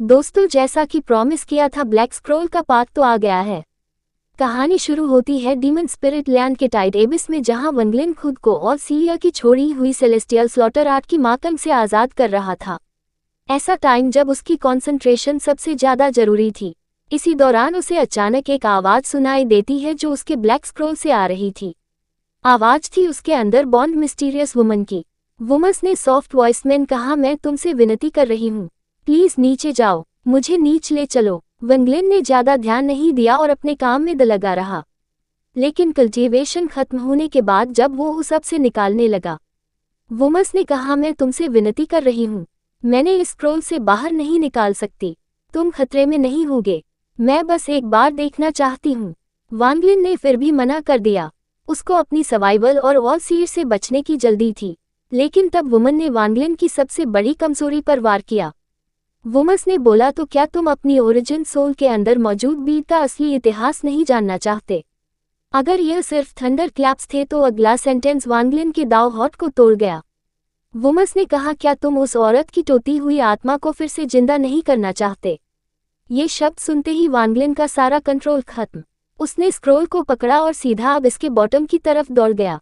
दोस्तों, जैसा कि प्रॉमिस किया था, ब्लैक स्क्रोल का पार्ट तो आ गया है। कहानी शुरू होती है डीमन स्पिरिट लैंड के टाइड एबिस में, जहां वंगलिन खुद को और सीलिया की छोड़ी हुई सेलेस्टियल स्लॉटर आर्ट की मातम से आज़ाद कर रहा था। ऐसा टाइम जब उसकी कॉन्सेंट्रेशन सबसे ज़्यादा जरूरी थी। इसी दौरान उसे अचानक एक आवाज़ सुनाई देती है जो उसके ब्लैक स्क्रोल से आ रही थी। आवाज़ थी उसके अंदर बॉन्ड मिस्टीरियस वुमन की। वुमस ने सॉफ्ट वॉइस में कहा, मैं तुमसे विनती कर रही हूँ, प्लीज नीचे जाओ, मुझे नीचे ले चलो। वंगलिन ने ज्यादा ध्यान नहीं दिया और अपने काम में लगा रहा। लेकिन कल्टीवेशन खत्म होने के बाद जब वो उस सब से निकालने लगा, वुमस ने कहा, मैं तुमसे विनती कर रही हूँ, मैंने इस स्क्रोल से बाहर नहीं निकाल सकती। तुम खतरे में नहीं होगे, मैं बस एक बार देखना चाहती हूँ। वांगलिन ने फिर भी मना कर दिया। उसको अपनी सर्वाइवल और ऑल सीर से बचने की जल्दी थी। लेकिन तब वुमन ने वांगलिन की सबसे बड़ी कमजोरी पर वार किया। वुमस ने बोला, तो क्या तुम अपनी ओरिजिन सोल के अंदर मौजूद बीट का असली इतिहास नहीं जानना चाहते? अगर यह सिर्फ थंडर क्लैप्स थे तो अगला सेंटेंस वांगलिन के दाव हॉट को तोड़ गया। वुमस ने कहा, क्या तुम उस औरत की टूटी हुई आत्मा को फिर से जिंदा नहीं करना चाहते? ये शब्द सुनते ही वांगलिन का सारा कंट्रोल खत्म। उसने स्क्रोल को पकड़ा और सीधा अब इसके बॉटम की तरफ दौड़ गया।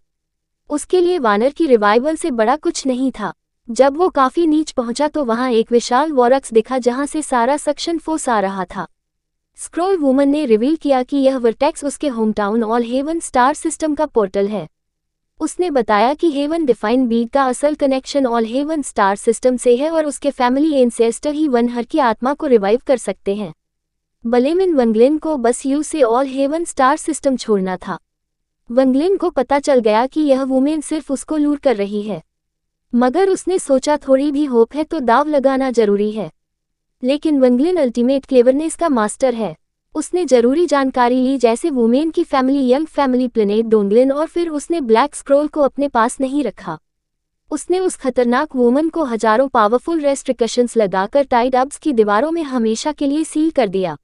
उसके लिए वानर की रिवाइवल से बड़ा कुछ नहीं था। जब वो काफी नीच पहुंचा तो वहां एक विशाल वॉरक्स दिखा जहां से सारा सक्शन फोर्स आ रहा था। स्क्रोल वुमन ने रिवील किया कि यह वर्टेक्स उसके hometown all heaven star system का पोर्टल है। उसने बताया कि हेवन डिफाइन बीट का असल connection all heaven star system से है और उसके फैमिली एंसेस्टर ही वनहर की आत्मा को रिवाइव कर सकते हैं। बलेमिन वंगलिन को बस यू से ऑल हेवन स्टार सिस्टम छोड़ना था। वंगलिन को पता चल गया कि यह वुमेन सिर्फ उसको लूट कर रही है, मगर उसने सोचा थोड़ी भी होप है तो दाव लगाना जरूरी है। लेकिन वंगलिन अल्टीमेट क्लेवरनेस का मास्टर है। उसने जरूरी जानकारी ली, जैसे वुमेन की फैमिली, यंग फैमिली, प्लेनेट डोंगलिन, और फिर उसने ब्लैक स्क्रोल को अपने पास नहीं रखा। उसने उस खतरनाक वुमन को हजारों पावरफुल रेस्ट्रिक्शंस लगाकर टाइड अब्स की दीवारों में हमेशा के लिए सील कर दिया।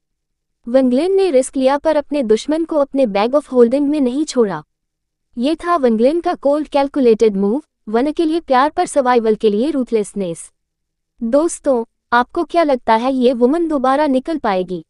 वंगलिन ने रिस्क लिया पर अपने दुश्मन को अपने बैग ऑफ होल्डिंग में नहीं छोड़ा। ये था वंगलिन का कोल्ड कैलकुलेटेड मूव, वन के लिए प्यार पर सर्वाइवल के लिए रूथलेसनेस। दोस्तों, आपको क्या लगता है, ये वुमन दोबारा निकल पाएगी?